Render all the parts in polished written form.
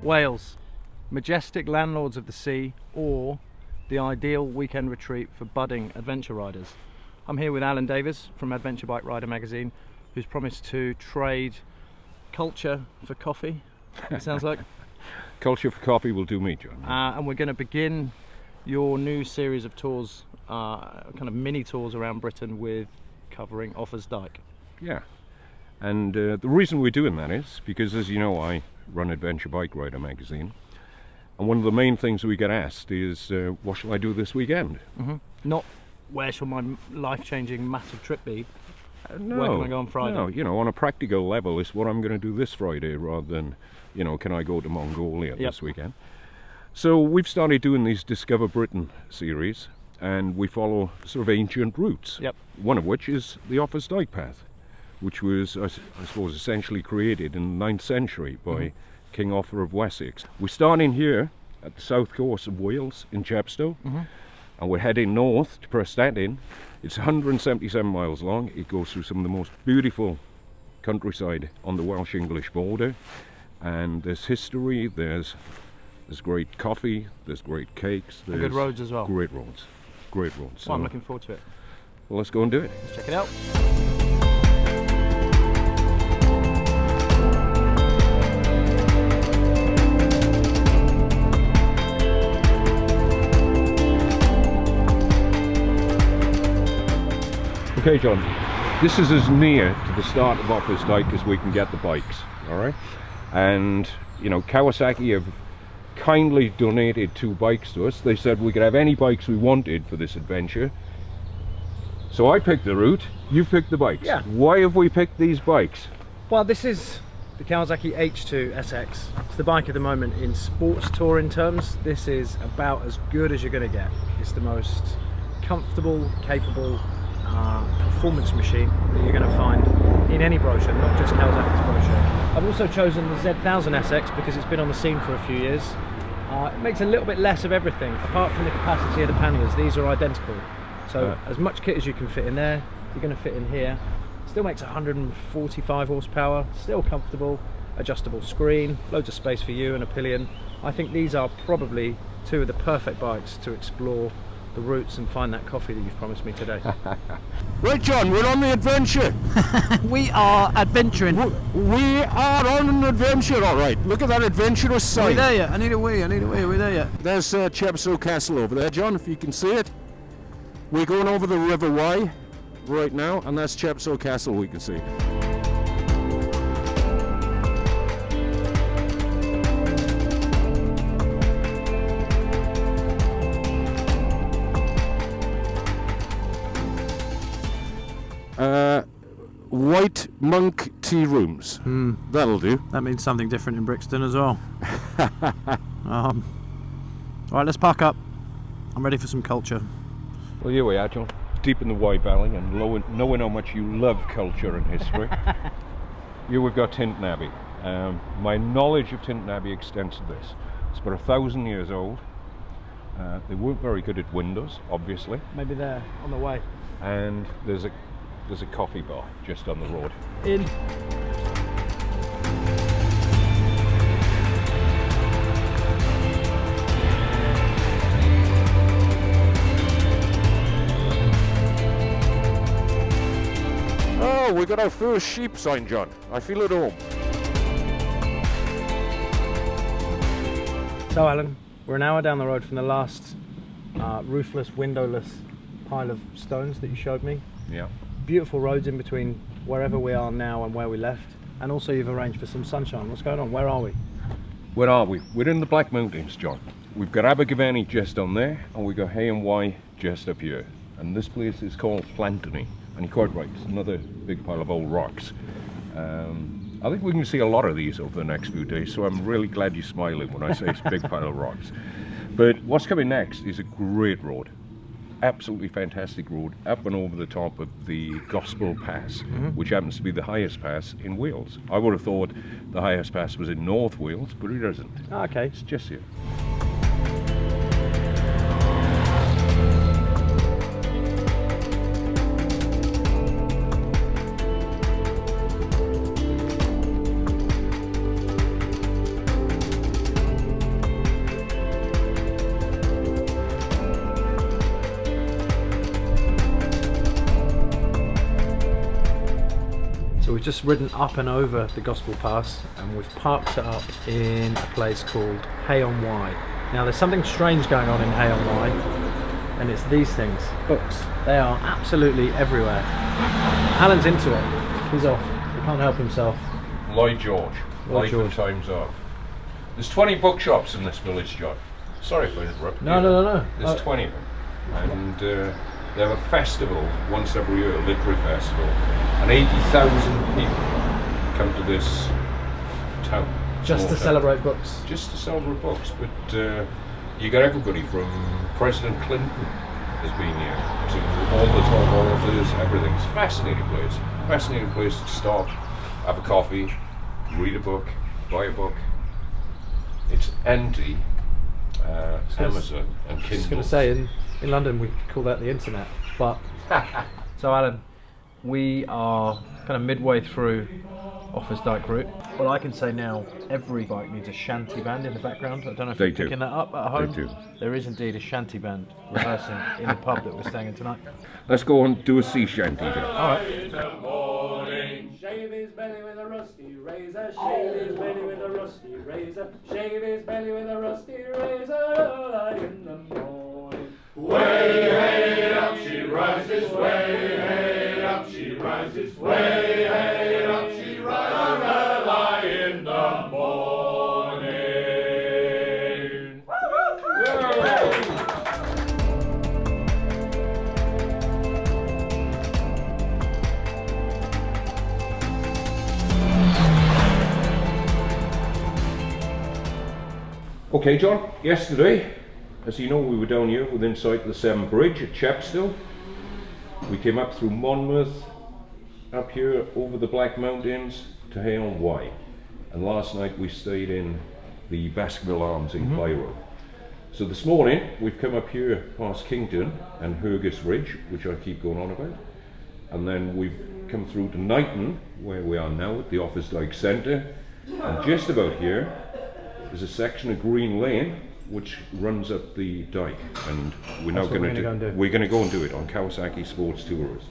Wales, majestic landlords of the sea, or the ideal weekend retreat for budding adventure riders. I'm here with Alan Davis from Adventure Bike Rider magazine, who's promised to trade culture for coffee, it sounds like. Culture for coffee will do me, John. And we're going to begin your new series of tours, kind of mini tours around Britain, with covering Offas Dyke. Yeah, and the reason we're doing that is because, as you know, I run Adventure Bike Rider magazine, and one of the main things we get asked is, what shall I do this weekend? Not where shall my life-changing massive trip be? No, where can I go on Friday? No, you know, on a practical level, it's what I'm going to do this Friday rather than, you know, can I go to Mongolia this weekend? So we've started doing these Discover Britain series, and we follow sort of ancient routes. One of which is the Offas Dyke path, which was, I suppose, essentially created in the 9th century by King Offa of Wessex. We're starting here at the south coast of Wales in Chepstow, and we're heading north to Prestatyn. It's 177 miles long. It goes through some of the most beautiful countryside on the Welsh-English border, and there's history, there's great coffee, there's great cakes, there's good roads as well. Great roads. Well, so I'm looking forward to it. Well, let's go and do it. Let's check it out. Okay, John, this is as near to the start of Offas Dyke as we can get the bikes, all right? And, you know, Kawasaki have kindly donated 2 bikes to us. They said we could have any bikes we wanted for this adventure. So I picked the route, you picked the bikes. Yeah. Why have we picked these bikes? Well, this is the Kawasaki H2 SX. It's the bike of the moment in sports touring terms. This is about as good as you're going to get. It's the most comfortable, capable performance machine that you're going to find in any brochure, not just Kawasaki's brochure. I've also chosen the Z1000 SX because it's been on the scene for a few years. It makes a little bit less of everything. Apart from the capacity of the panniers, these are identical. So as much kit as you can fit in there, you're going to fit in here. Still makes 145 horsepower, still comfortable, adjustable screen, loads of space for you and a pillion. I think these are probably 2 of the perfect bikes to explore the routes and find that coffee that you've promised me today. Right, John, we're on the adventure. We are adventuring. We are on an adventure, all right. Look at that adventurous sign. Are we there yet? I need a wee, are we there yet? There's Chepstow Castle over there, John, if you can see it. We're going over the River Wye right now, and that's Chepstow Castle we can see. White monk tea rooms. That'll do. That means something different in Brixton as well. Alright, let's park up. I'm ready for some culture. Well, here we are, John, deep in the Wye Valley, and knowing how much you love culture and history. Here we've got Tintern Abbey. My knowledge of Tintern Abbey extends to this. It's about 1,000 years old. They weren't very good at windows, obviously. Maybe they're on the way. And there's a coffee bar just on the road. In. Oh, we got our first sheep sign, John. I feel at home. So, Alan, we're an hour down the road from the last roofless, windowless pile of stones that you showed me. Yeah. Beautiful roads in between wherever we are now and where we left, and also you've arranged for some sunshine. What's going on? Where are we? Where are we? We're in the Black Mountains, John. We've got Abergavenny just on there, and we've got Hale and Wye just up here. And this place is called Llantony, and you're quite right, it's another big pile of old rocks. I think we can see a lot of these over the next few days, so I'm really glad you're smiling when I say it's a big pile of rocks. But what's coming next is a great road. Absolutely fantastic road up and over the top of the Gospel Pass, which happens to be the highest pass in Wales. I would have thought the highest pass was in North Wales, but it isn't. Okay. It's just here. So we've just ridden up and over the Gospel Pass, and we've parked it up in a place called Hale. Now there's something strange going on in Hale, and it's these things, books. They are absolutely everywhere. Alan's into it. He's off. He can't help himself. Lloyd George. Life and Times of. There's 20 bookshops in this village, John. Sorry for interrupting. No. There's 20 of them. And they have a festival once every year, a literary festival. And 80,000 people come to this town. Just to celebrate books. Just to celebrate books. But you got everybody from President Clinton has been here to all the top authors, everything. It's a fascinating place. Fascinating place to stop, have a coffee, read a book, buy a book. It's anti Amazon and Kindle. I was going to say, in London we call that the internet. But so Alan, we are kind of midway through Offas Dyke route. Well, I can say now, every bike needs a shanty band in the background. I don't know if you're picking that up at home. They do. There is indeed a shanty band rehearsing in the pub that we're staying in tonight. Let's go and do a sea shanty, John. All right. Shave his belly with a rusty razor, shave his belly with a rusty razor, shave his belly with a rusty razor, early in the morning. Way, hey, up she rises, way, hey, up she rises, way, hey, up she rises, early in the morning. Okay, John, yesterday, as you know, we were down here within sight of the Severn Bridge at Chepstow. We came up through Monmouth, up here over the Black Mountains to Hale Y. And last night we stayed in the Baskerville Arms in Cairo. So this morning we've come up here past Kington and Hergus Ridge, which I keep going on about. And then we've come through to Knighton, where we are now at the Offas Dyke Centre. And just about here, there's a section of Green Lane which runs up the dike, and we're now going to go and do it on Kawasaki Sports Tours.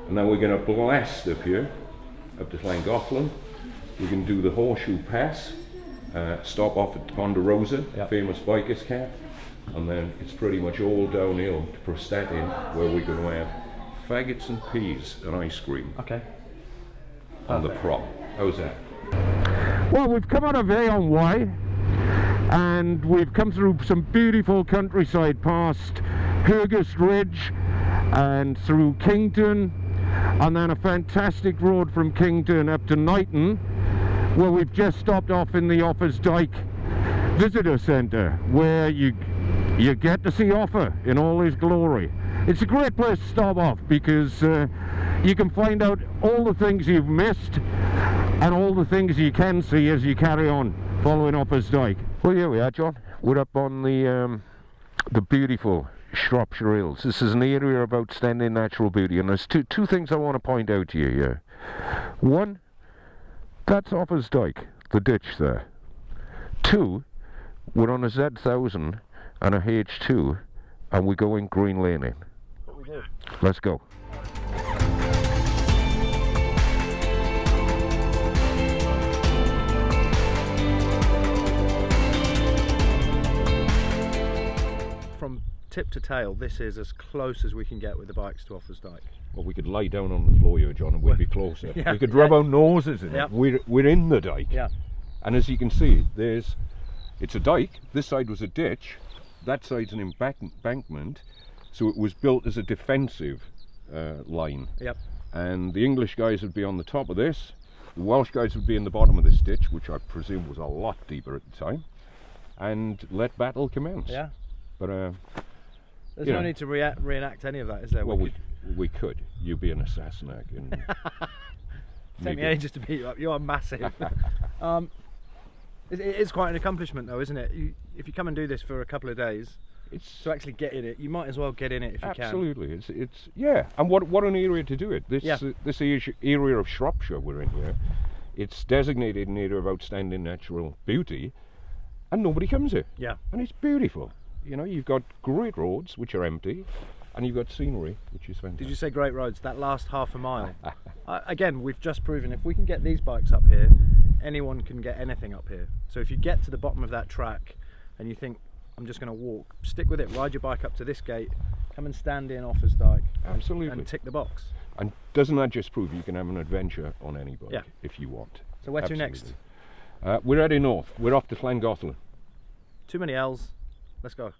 And now we're going to blast up here, up to Llangollen. We can do the Horseshoe Pass, stop off at Ponderosa, famous bikers camp, and then it's pretty much all downhill to Prestatyn, where we're going to have faggots and peas and ice cream. Okay. On the prop. How's that? Well, we've come out of Hale Y, and we've come through some beautiful countryside past Hergus Ridge and through Kington, and then a fantastic road from Kington up to Knighton, where we've just stopped off in the Offas Dyke Visitor Centre, where you get to see Offa in all his glory. It's a great place to stop off because you can find out all the things you've missed and all the things you can see as you carry on following Offas Dyke. Well, here we are, John. We're up on the beautiful Shropshire Hills. This is an area of outstanding natural beauty, and there's two things I want to point out to you here. One, that's Offas Dyke, the ditch there. Two, we're on a Z1000 and a H2, and we're going green laning. What we do. Let's go. From tip to tail, this is as close as we can get with the bikes to Offas Dyke. Well, we could lie down on the floor here, John, and we'd be closer. We could rub our noses in it. We're in the dike. Yeah. And as you can see, it's a dike. This side was a ditch. That side's an embankment. So it was built as a defensive line. Yep. And the English guys would be on the top of this. The Welsh guys would be in the bottom of this ditch, which I presume was a lot deeper at the time. And let battle commence. Yeah. But there's no need to reenact any of that, is there? Well, we could. You be an assassin, and take me ages to beat you up. You are massive. It is quite an accomplishment, though, isn't it? If you come and do this for a couple of days, to actually get in it, you might as well get in it if you can. Absolutely. It's yeah. And what an area to do it. This area of Shropshire we're in here. It's designated an area of outstanding natural beauty, and nobody comes here. Yeah. And it's beautiful. You know, you've got great roads which are empty, and you've got scenery which is fantastic. Did you say great roads? That last half a mile Again, we've just proven if we can get these bikes up here, anyone can get anything up here. So if you get to the bottom of that track and you think, I'm just going to walk, stick with it, ride your bike up to this gate, come and stand in Offas Dyke. Absolutely. And tick the box. And doesn't that just prove you can have an adventure on any bike if you want? So where to next? We're heading north. We're off to Llangollen. Too many L's. Let's go.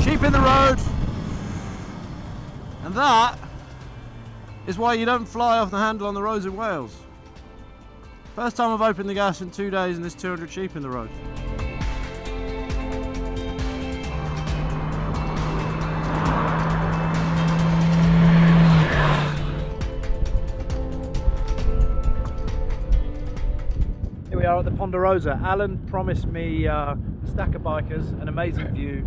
Sheep in the road. And that is why you don't fly off the handle on the roads in Wales. First time I've opened the gas in 2 days and there's 200 sheep in the road. Here we are at the Ponderosa. Alan promised me a stack of bikers, an amazing view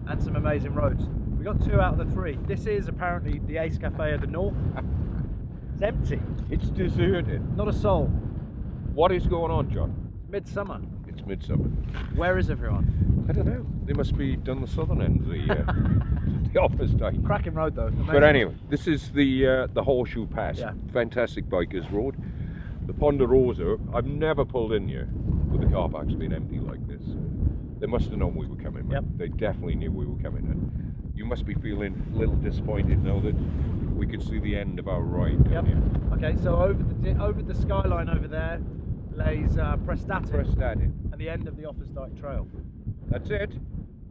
and some amazing roads. We got 2 out of the 3. This is apparently the Ace Cafe of the North. It's empty. It's deserted. Not a soul. What is going on, John? Midsummer. It's midsummer. Where is everyone? I don't know. They must be down the southern end of the Offas Dyke. Cracking road though. Amazing. But anyway, this is the Horseshoe Pass. Yeah. Fantastic bikers road. The Ponderosa. I've never pulled in here with the car parks being empty like this. They must have known we were coming. Yep. They definitely knew we were coming. And you must be feeling a little disappointed now that we could see the end of our ride. Yep. Okay, so over the skyline over there lays Prestatyn, and the end of the Offas Dyke Trail. That's it.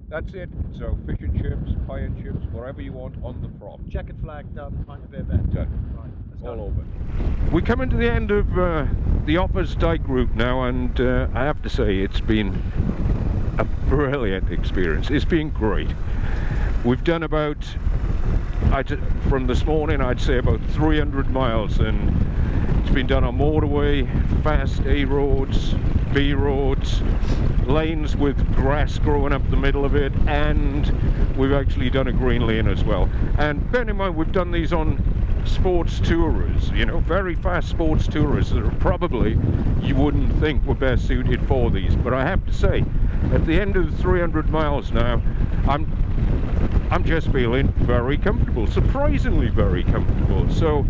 That's it. So fish and chips, pie and chips, whatever you want on the prop. Checkered flag done. Pint of beer bet. Done. Right, let's go. All over. We're coming to the end of the Offas Dyke route now, and I have to say it's been a brilliant experience. It's been great. We've done about, from this morning, I'd say about 300 miles, and it's been done on motorway, fast A roads, B roads, lanes with grass growing up the middle of it, and we've actually done a green lane as well. And bear in mind, we've done these on sports tourers, you know, very fast sports tourers that are probably, you wouldn't think were best suited for these. But I have to say, at the end of the 300 miles now, I'm just feeling very comfortable, surprisingly very comfortable. So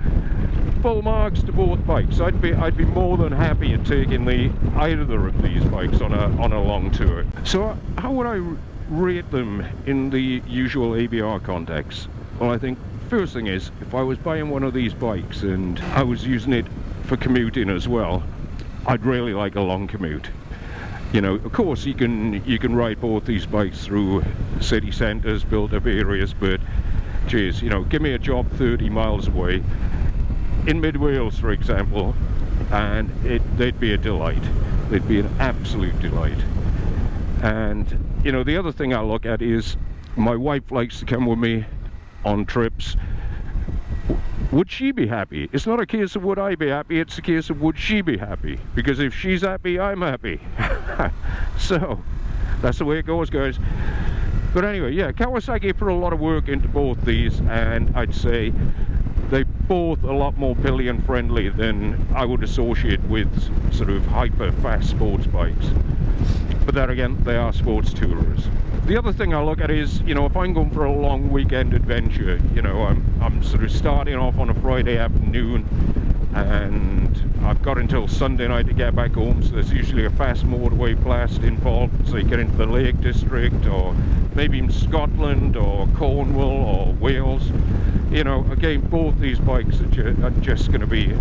full marks to both bikes. I'd be more than happy at taking either of these bikes on a long tour. So how would I rate them in the usual ABR context? Well, I think first thing is, if I was buying one of these bikes and I was using it for commuting as well, I'd really like a long commute. You know, of course you can ride both these bikes through city centres, built up areas, but geez, you know, give me a job 30 miles away in mid-Wales, for example, and they'd be a delight. They'd be an absolute delight. And you know, the other thing I look at is my wife likes to come with me on trips. Would she be happy? It's not a case of would I be happy, it's a case of would she be happy? Because if she's happy, I'm happy. So that's the way it goes, guys. But anyway, yeah, Kawasaki put a lot of work into both these, and I'd say they're both a lot more pillion friendly than I would associate with sort of hyper fast sports bikes. But then again, they are sports tourers. The other thing I look at is, you know, if I'm going for a long weekend adventure, you know, I'm sort of starting off on a Friday afternoon and I've got until Sunday night to get back home, so there's usually a fast motorway blast involved, so you get into the Lake District or maybe in Scotland or Cornwall or Wales. You know, again, both these bikes are just going to be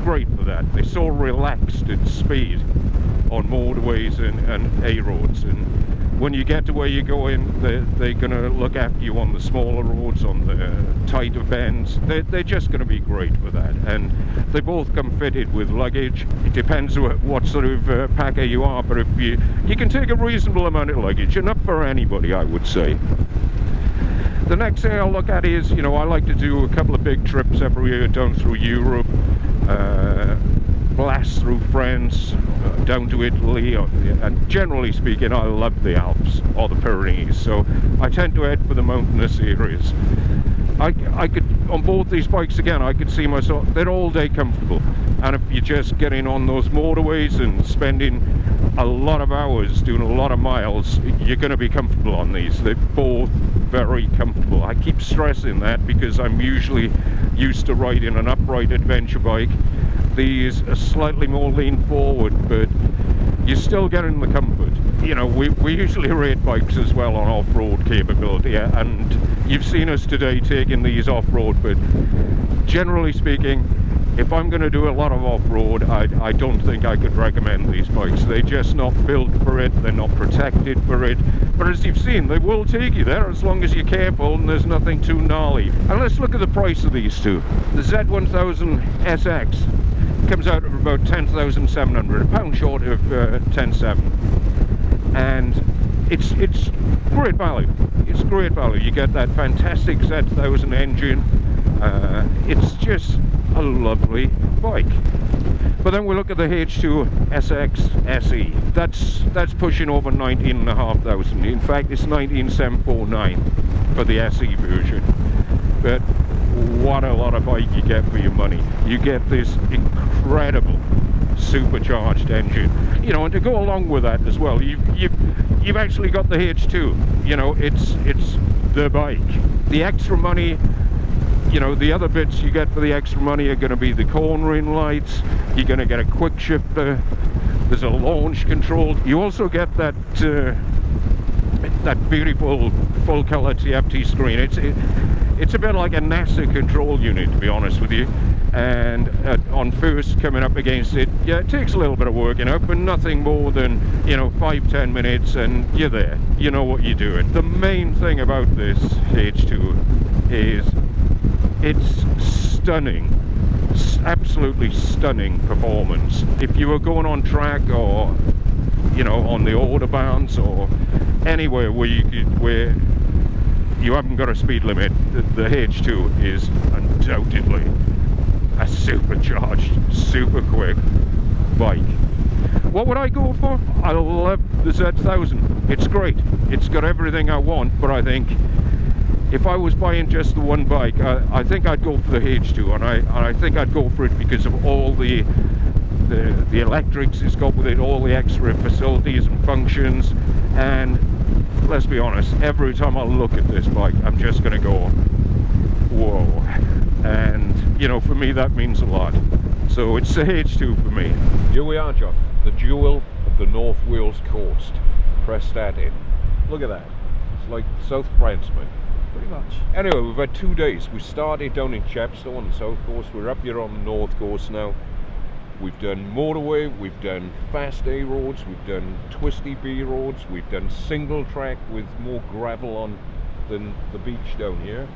great for that. They're so relaxed at speed on motorways and A roads, and when you get to where you're going, they're going to look after you on the smaller roads, on the tighter bends. They're just going to be great for that, and they both come fitted with luggage. It depends what sort of packer you are, but if you can take a reasonable amount of luggage, enough for anybody, I would say. The next thing I'll look at is, you know, I like to do a couple of big trips every year down through Europe, blast through France, down to Italy, and generally speaking I love the Alps or the Pyrenees, so I tend to head for the mountainous areas. I could, on both these bikes again, I could see myself, they're all day comfortable, and if you're just getting on those motorways and spending a lot of hours doing a lot of miles, you're going to be comfortable on these. They're both very comfortable. I keep stressing that because I'm usually used to riding an upright adventure bike. These are slightly more lean forward, but you're still getting the comfort. You know, we usually rate bikes as well on off-road capability, and you've seen us today taking these off-road, but generally speaking, if I'm going to do a lot of off-road, I don't think I could recommend these bikes. They're just not built for it, they're not protected for it. But as you've seen, they will take you there as long as you're careful and there's nothing too gnarly. And let's look at the price of these two. The Z1000 SX comes out at about 10,700, a pound short of 10,700. And it's great value. It's great value. You get that fantastic Z1000 engine. It's just a lovely bike. But then we look at the H2 SX SE. That's pushing over 19,500. In fact, it's 19,749 for the SE version. But what a lot of bike you get for your money. You get this incredible supercharged engine, you know, and to go along with that as well, you've actually got the H2. You know, it's the bike. The extra money, you know, the other bits you get for the extra money are going to be the cornering lights. You're going to get a quick shifter. There's a launch control. You also get that that beautiful full color TFT screen. It's a bit like a NASA control unit, to be honest with you. And on first coming up against it, yeah, it takes a little bit of working out, but nothing more than, you know, 5-10 minutes and you're there. You know what you're doing. The main thing about this H2 is it's stunning, absolutely stunning performance. If you were going on track or, you know, on the autobahns or anywhere where you haven't got a speed limit, the H2 is undoubtedly a supercharged, super quick bike. What would I go for? I love the Z1000. It's great. It's got everything I want, but I think if I was buying just the one bike, I think I'd go for the H2, and I think I'd go for it because of all the electrics it's got with it, all the extra facilities and functions. And let's be honest, every time I look at this bike, I'm just going to go, whoa. And, you know, for me that means a lot. So it's the H2 for me. Here we are, John, the jewel of the North Wales coast. Press that in. Look at that. It's like South France, man. Pretty much. Anyway, we've had 2 days. We started down in Chepstow on the south coast. We're up here on the north coast now. We've done motorway, we've done fast A roads, we've done twisty B roads, we've done single track with more gravel on than the beach down here.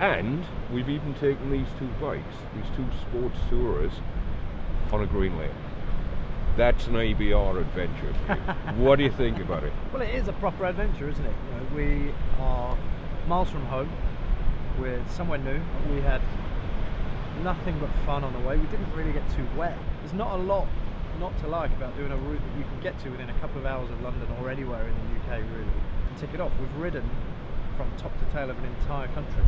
And we've even taken these two bikes, these two sports tourers, on a green lane. That's an ABR adventure for you. What do you think about it? Well, it is a proper adventure, isn't it? You know, we are miles from home. We're somewhere new. We had nothing but fun on the way. We didn't really get too wet. There's not a lot not to like about doing a route that you can get to within a couple of hours of London or anywhere in the UK, really, and tick it off. We've ridden from top to tail of an entire country.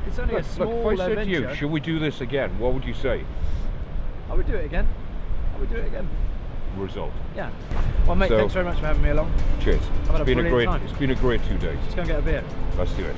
It's only a small if I said adventure. to you, should we do this again? What would you say? I would do it again. Result. Yeah. Well, mate, thanks very much for having me along. Cheers. I've had a It's been a brilliant time. It's been a great 2 days. Let's go and get a beer. Let's do it.